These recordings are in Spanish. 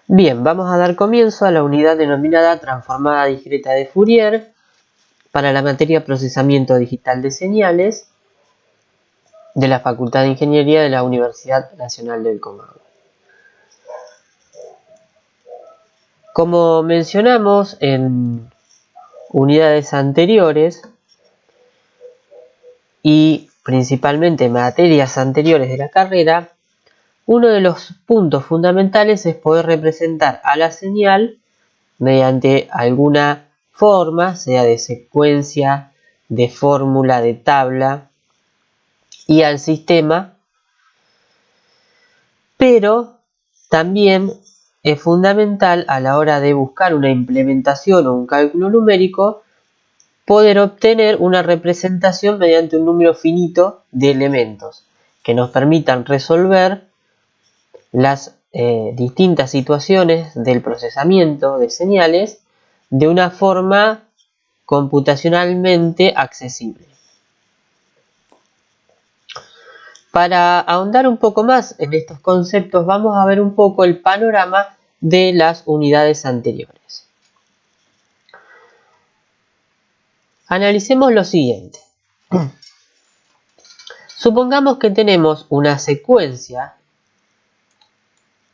Bien, vamos a dar comienzo a la unidad denominada transformada discreta de Fourier para la materia procesamiento digital de señales de la Facultad de Ingeniería de la Universidad Nacional del Comahue. Como mencionamos en unidades anteriores y principalmente materias anteriores de la carrera, uno de los puntos fundamentales es poder representar a la señal mediante alguna forma, sea de secuencia, de fórmula, de tabla, y al sistema, pero también es fundamental a la hora de buscar una implementación o un cálculo numérico poder obtener una representación mediante un número finito de elementos que nos permitan resolver las distintas situaciones del procesamiento de señales de una forma computacionalmente accesible. Para ahondar un poco más en estos conceptos, vamos a ver un poco el panorama de las unidades anteriores. Analicemos lo siguiente. Supongamos que tenemos una secuencia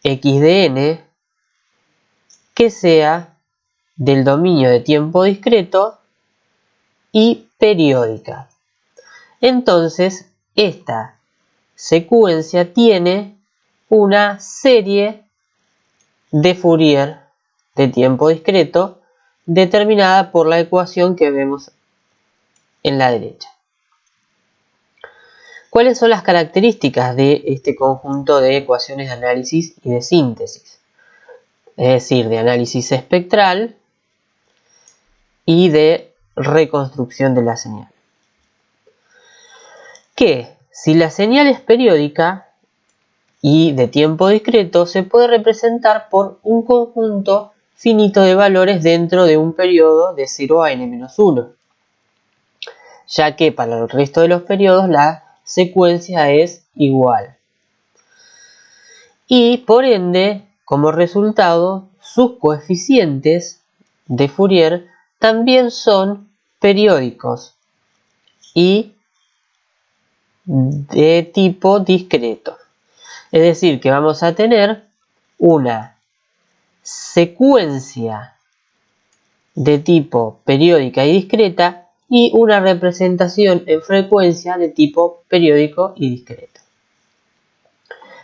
x de n que sea del dominio de tiempo discreto y periódica. Entonces, esta secuencia tiene una serie de Fourier de tiempo discreto determinada por la ecuación que vemos en la derecha. ¿Cuáles son las características de este conjunto de ecuaciones de análisis y de síntesis? Es decir, de análisis espectral y de reconstrucción de la señal. Que si la señal es periódica y de tiempo discreto, se puede representar por un conjunto finito de valores dentro de un periodo de 0 a n-1, ya que para el resto de los periodos la secuencia es igual. Y por ende, como resultado, sus coeficientes de Fourier también son periódicos y de tipo discreto. Es decir, que vamos a tener una secuencia de tipo periódica y discreta y una representación en frecuencia de tipo periódico y discreto.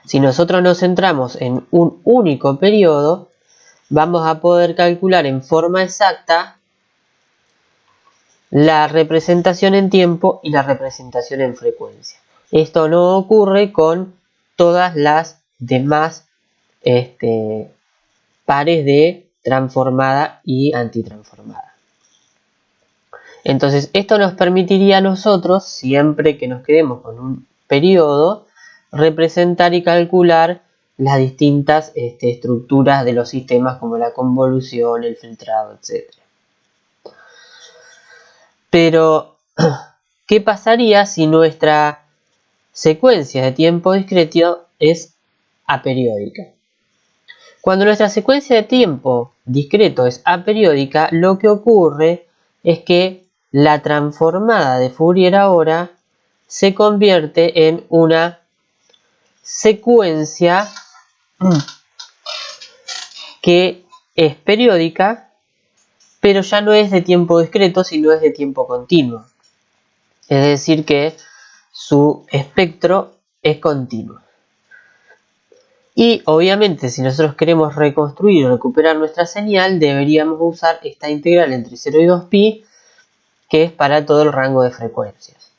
Si nosotros nos centramos en un único periodo, vamos a poder calcular en forma exacta la representación en tiempo y la representación en frecuencia. Esto no ocurre con todas las demás pares de transformada y antitransformada. Entonces, esto nos permitiría a nosotros, siempre que nos quedemos con un periodo, representar y calcular las distintas estructuras de los sistemas como la convolución, el filtrado, etc. Pero, ¿qué pasaría si nuestra secuencia de tiempo discreto es aperiódica? Cuando nuestra secuencia de tiempo discreto es aperiódica, lo que ocurre es que la transformada de Fourier ahora se convierte en una secuencia que es periódica, pero ya no es de tiempo discreto, sino es de tiempo continuo. Es decir, que su espectro es continuo. Y obviamente, si nosotros queremos reconstruir o recuperar nuestra señal, deberíamos usar esta integral entre 0 y 2pi, que es para todo el rango de frecuencias.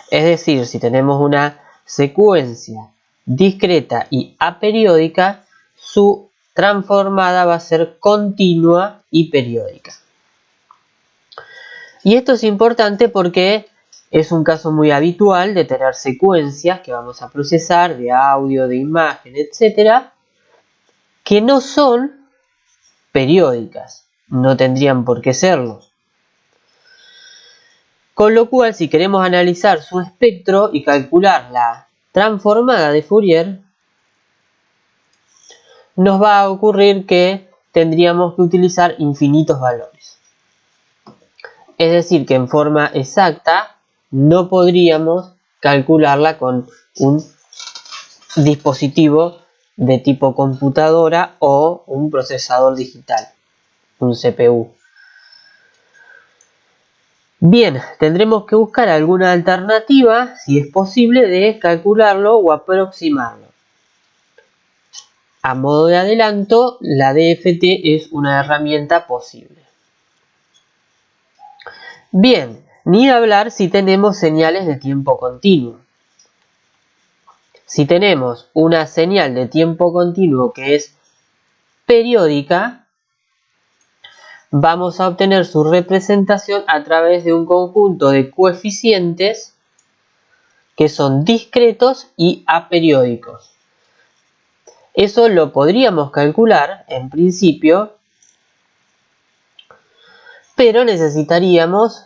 Es decir, si tenemos una secuencia discreta y aperiódica, su transformada va a ser continua y periódica. Y esto es importante porque es un caso muy habitual de tener secuencias que vamos a procesar de audio, de imagen, etc., que no son periódicas, no tendrían por qué serlo. Con lo cual, si queremos analizar su espectro y calcular la transformada de Fourier, nos va a ocurrir que tendríamos que utilizar infinitos valores. Es decir, que en forma exacta no podríamos calcularla con un dispositivo de tipo computadora o un procesador digital, un CPU. Bien, tendremos que buscar alguna alternativa, si es posible, de calcularlo o aproximarlo. A modo de adelanto, la DFT es una herramienta posible. Bien, ni hablar si tenemos señales de tiempo continuo. Si tenemos una señal de tiempo continuo que es periódica, vamos a obtener su representación a través de un conjunto de coeficientes que son discretos y aperiódicos. Eso lo podríamos calcular en principio, pero necesitaríamos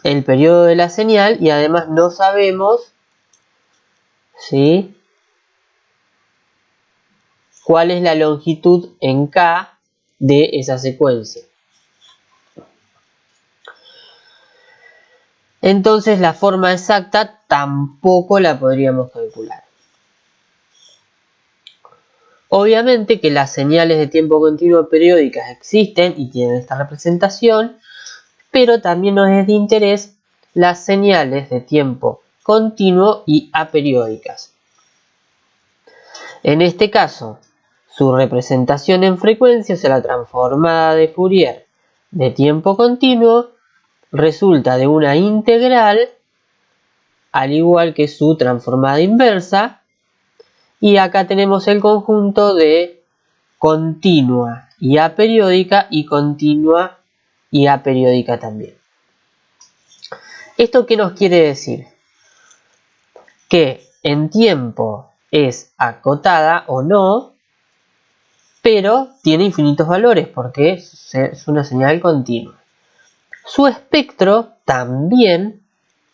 el periodo de la señal y además no sabemos, ¿sí?, cuál es la longitud en K de esa secuencia. Entonces la forma exacta tampoco la podríamos calcular. Obviamente que las señales de tiempo continuo periódicas existen y tienen esta representación, pero también nos es de interés las señales de tiempo continuo y aperiódicas. En este caso, su representación en frecuencia, o sea, la transformada de Fourier de tiempo continuo, resulta de una integral, al igual que su transformada inversa, y acá tenemos el conjunto de continua y aperiódica y continua y aperiódica también. ¿Esto qué nos quiere decir? Que en tiempo es acotada o no, pero tiene infinitos valores porque es una señal continua. Su espectro también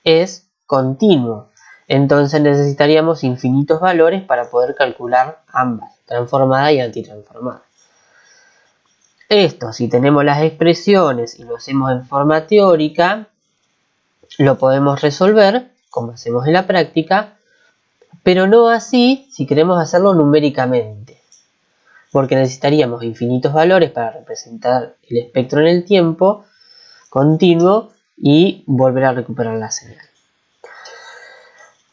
es continuo, entonces necesitaríamos infinitos valores para poder calcular ambas, transformada y antitransformada. Esto, si tenemos las expresiones y lo hacemos en forma teórica, lo podemos resolver, como hacemos en la práctica, pero no así si queremos hacerlo numéricamente, porque necesitaríamos infinitos valores para representar el espectro en el tiempo continuo y volver a recuperar la señal.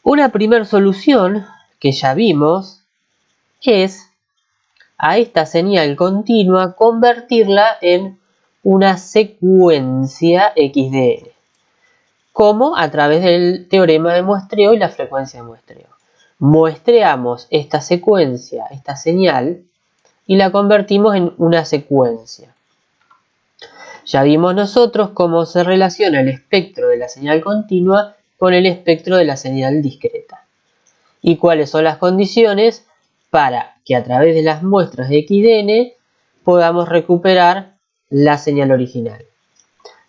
Una primera solución que ya vimos es a esta señal continua convertirla en una secuencia XDN, como a través del teorema de muestreo y la frecuencia de muestreo. Muestreamos esta secuencia, esta señal, y la convertimos en una secuencia. Ya vimos nosotros cómo se relaciona el espectro de la señal continua con el espectro de la señal discreta. Y cuáles son las condiciones para que a través de las muestras de XDN podamos recuperar la señal original.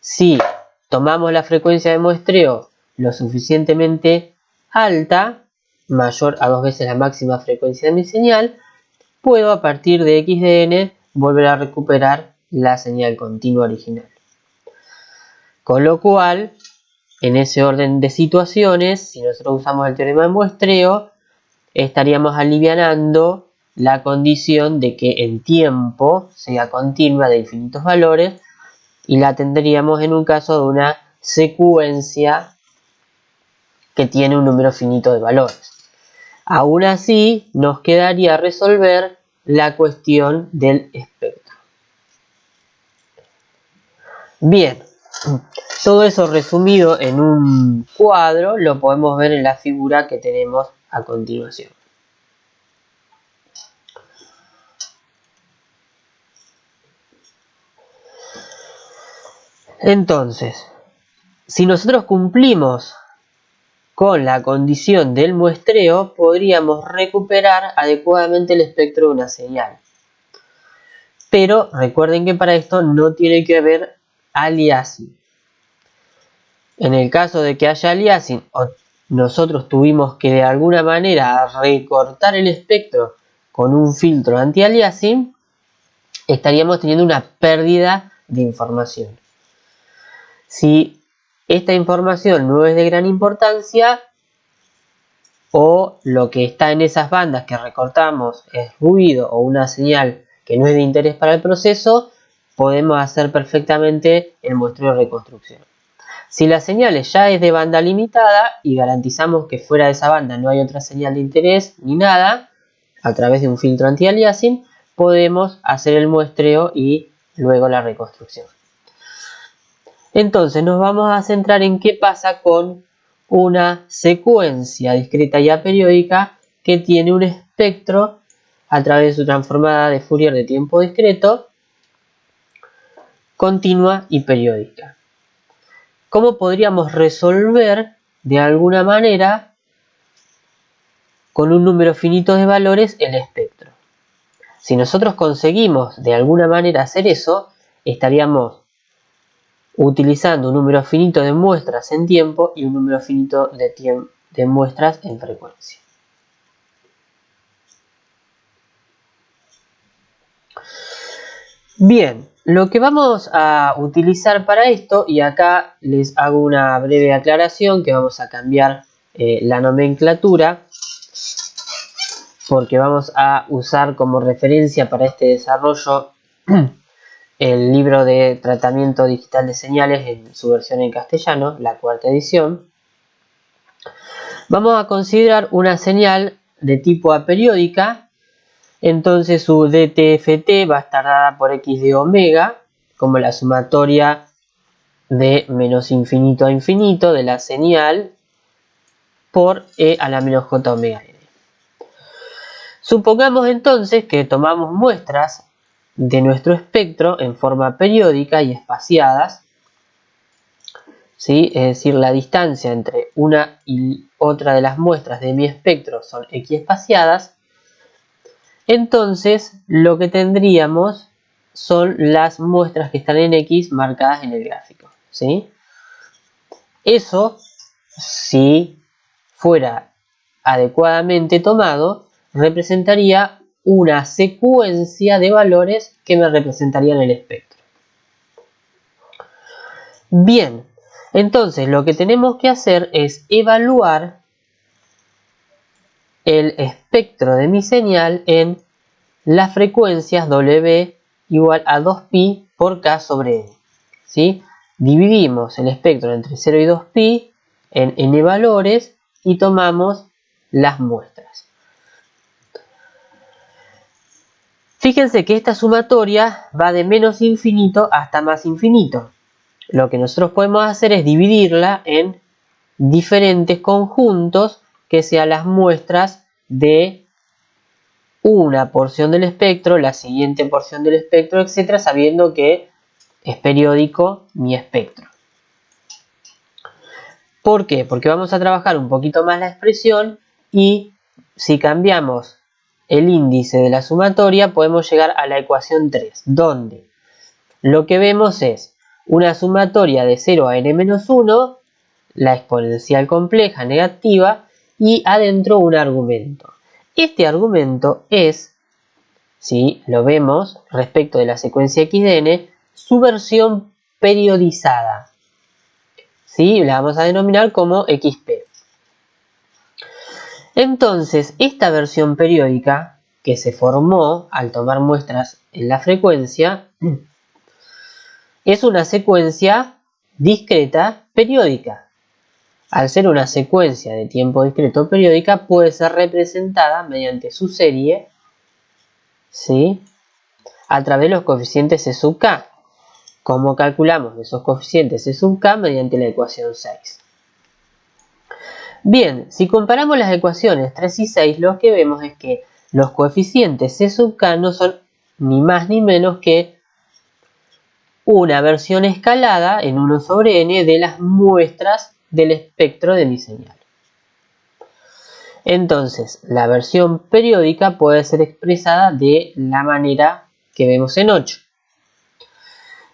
Si tomamos la frecuencia de muestreo lo suficientemente alta, mayor a 2 veces la máxima frecuencia de mi señal, puedo a partir de XDN volver a recuperar la señal continua original. Con lo cual, en ese orden de situaciones, si nosotros usamos el teorema de muestreo, estaríamos alivianando la condición de que en tiempo sea continua de infinitos valores y la tendríamos en un caso de una secuencia que tiene un número finito de valores. Aún así, nos quedaría resolver la cuestión del espectro. Bien, todo eso resumido en un cuadro lo podemos ver en la figura que tenemos a continuación. Entonces, si nosotros cumplimos con la condición del muestreo, podríamos recuperar adecuadamente el espectro de una señal. Pero recuerden que para esto no tiene que haber aliasing. En el caso de que haya aliasing, nosotros tuvimos que de alguna manera recortar el espectro con un filtro anti-aliasing, estaríamos teniendo una pérdida de información. Si esta información no es de gran importancia o lo que está en esas bandas que recortamos es ruido o una señal que no es de interés para el proceso, podemos hacer perfectamente el muestreo de reconstrucción. Si la señal ya es de banda limitada y garantizamos que fuera de esa banda no hay otra señal de interés ni nada, a través de un filtro anti-aliasing podemos hacer el muestreo y luego la reconstrucción. Entonces nos vamos a centrar en qué pasa con una secuencia discreta y aperiódica que tiene un espectro a través de su transformada de Fourier de tiempo discreto, continua y periódica. ¿Cómo podríamos resolver de alguna manera con un número finito de valores el espectro? Si nosotros conseguimos de alguna manera hacer eso, estaríamos utilizando un número finito de muestras en tiempo y un número finito de muestras en frecuencia. Bien, lo que vamos a utilizar para esto, y acá les hago una breve aclaración que vamos a cambiar la nomenclatura, porque vamos a usar como referencia para este desarrollo el libro de tratamiento digital de señales en su versión en castellano, la cuarta edición. Vamos a considerar una señal de tipo aperiódica, entonces su DTFT va a estar dada por x de omega, como la sumatoria de menos infinito a infinito de la señal por e a la menos j omega n. Supongamos entonces que tomamos muestras de nuestro espectro en forma periódica y espaciadas, ¿sí? Es decir, la distancia entre una y otra de las muestras de mi espectro son x espaciadas. Entonces lo que tendríamos son las muestras que están en x marcadas en el gráfico, ¿sí? Eso, si fuera adecuadamente tomado, representaría una secuencia de valores que me representarían el espectro. Bien, entonces lo que tenemos que hacer es evaluar el espectro de mi señal en las frecuencias W igual a 2pi por K sobre N, ¿sí? Dividimos el espectro entre 0 y 2pi en N valores y tomamos las muestras. Fíjense que esta sumatoria va de menos infinito hasta más infinito. Lo que nosotros podemos hacer es dividirla en diferentes conjuntos que sean las muestras de una porción del espectro, la siguiente porción del espectro, etcétera, sabiendo que es periódico mi espectro. ¿Por qué? Porque vamos a trabajar un poquito más la expresión y si cambiamos el índice de la sumatoria podemos llegar a la ecuación 3, donde lo que vemos es una sumatoria de 0 a n-1, la exponencial compleja negativa y adentro un argumento. Este argumento es, si lo vemos respecto de la secuencia x de n, su versión periodizada. ¿Sí? La vamos a denominar como xp. Entonces, esta versión periódica que se formó al tomar muestras en la frecuencia es una secuencia discreta periódica. Al ser una secuencia de tiempo discreto periódica puede ser representada mediante su serie, ¿sí?, a través de los coeficientes C sub k. ¿Cómo calculamos esos coeficientes C sub k? Mediante la ecuación 6. Bien, si comparamos las ecuaciones 3 y 6, lo que vemos es que los coeficientes C sub k no son ni más ni menos que una versión escalada en 1 sobre n de las muestras del espectro de mi señal. Entonces, la versión periódica puede ser expresada de la manera que vemos en 8.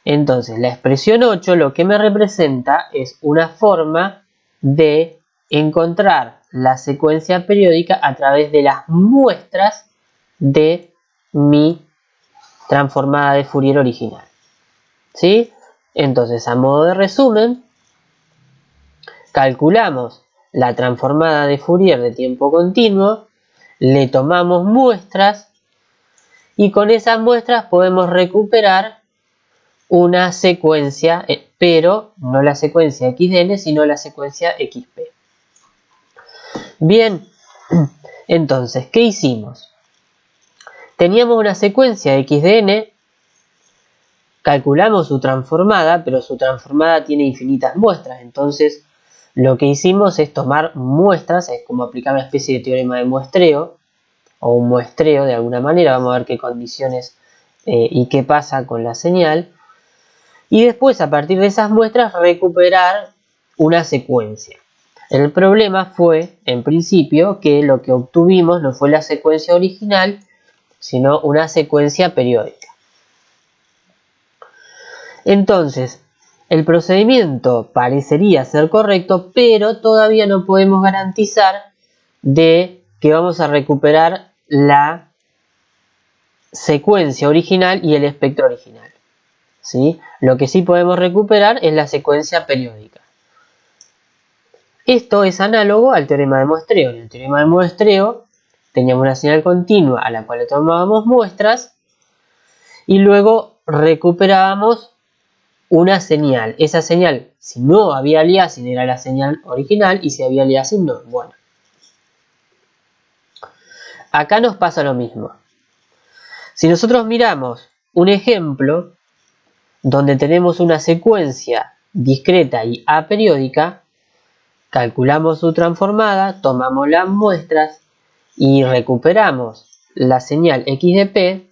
Entonces, la expresión 8 lo que me representa es una forma de encontrar la secuencia periódica a través de las muestras de mi transformada de Fourier original. ¿Sí? Entonces, a modo de resumen, calculamos la transformada de Fourier de tiempo continuo, le tomamos muestras y con esas muestras podemos recuperar una secuencia, pero no la secuencia XDN, sino la secuencia XP. Bien, entonces, ¿qué hicimos? Teníamos una secuencia XDN, calculamos su transformada, pero su transformada tiene infinitas muestras, entonces lo que hicimos es tomar muestras, es como aplicar una especie de teorema de muestreo, o un muestreo de alguna manera, vamos a ver qué condiciones y qué pasa con la señal, y después a partir de esas muestras recuperar una secuencia. El problema fue, en principio, que lo que obtuvimos no fue la secuencia original, sino una secuencia periódica. Entonces, el procedimiento parecería ser correcto, pero todavía no podemos garantizar de que vamos a recuperar la secuencia original y el espectro original. ¿Sí? Lo que sí podemos recuperar es la secuencia periódica. Esto es análogo al teorema de muestreo. En el teorema de muestreo teníamos una señal continua a la cual le tomábamos muestras y luego recuperábamos una señal. Esa señal, si no había aliasing, era la señal original, y si había aliasing, no. Bueno, acá nos pasa lo mismo. Si nosotros miramos un ejemplo donde tenemos una secuencia discreta y aperiódica, calculamos su transformada, tomamos las muestras y recuperamos la señal X de P.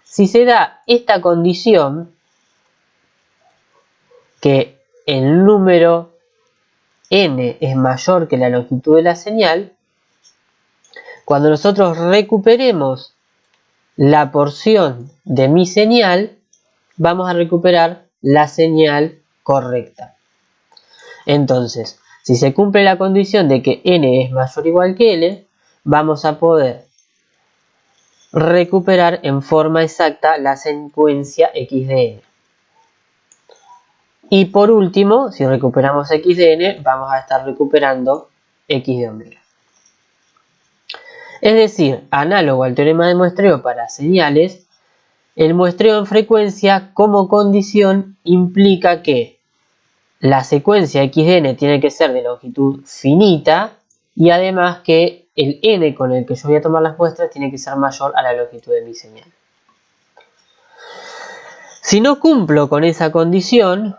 Si se da esta condición, que el número n es mayor que la longitud de la señal, cuando nosotros recuperemos la porción de mi señal, vamos a recuperar la señal correcta. Entonces, si se cumple la condición de que n es mayor o igual que l, vamos a poder recuperar en forma exacta la secuencia x de n. Y por último, si recuperamos x de n, vamos a estar recuperando x de omega. Es decir, análogo al teorema de muestreo para señales, el muestreo en frecuencia como condición implica que la secuencia x de n tiene que ser de longitud finita y además que el n con el que yo voy a tomar las muestras tiene que ser mayor a la longitud de mi señal. Si no cumplo con esa condición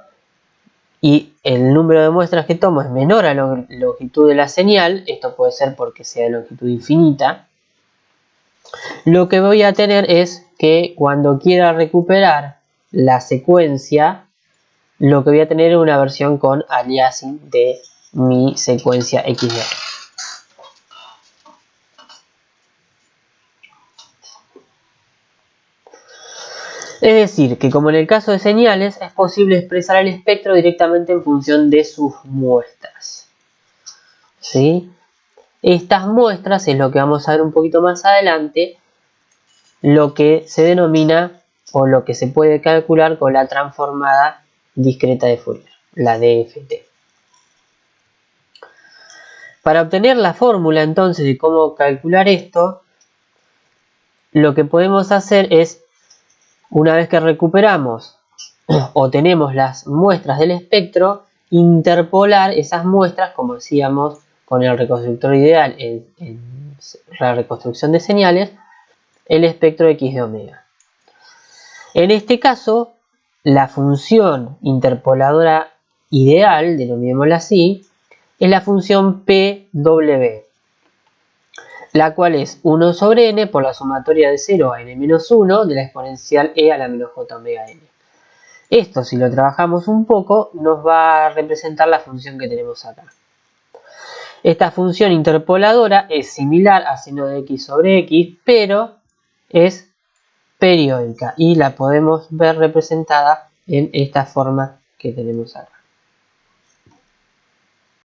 y el número de muestras que tomo es menor a la longitud de la señal, esto puede ser porque sea de longitud infinita, lo que voy a tener es que cuando quiera recuperar la secuencia, lo que voy a tener es una versión con aliasing de mi secuencia XD. Es decir, que como en el caso de señales, es posible expresar el espectro directamente en función de sus muestras. ¿Sí? Estas muestras es lo que vamos a ver un poquito más adelante, lo que se denomina o lo que se puede calcular con la transformada discreta de Fourier, la DFT. Para obtener la fórmula entonces de cómo calcular esto, lo que podemos hacer es, una vez que recuperamos o tenemos las muestras del espectro, interpolar esas muestras, como decíamos con el reconstructor ideal en la reconstrucción de señales, el espectro X de omega. En este caso, la función interpoladora ideal, denominémosla así, es la función PW, la cual es 1 sobre n por la sumatoria de 0 a n-1 de la exponencial e a la menos j omega n. Esto, si lo trabajamos un poco, nos va a representar la función que tenemos acá. Esta función interpoladora es similar a seno de x sobre x, pero es periódica y la podemos ver representada en esta forma que tenemos acá.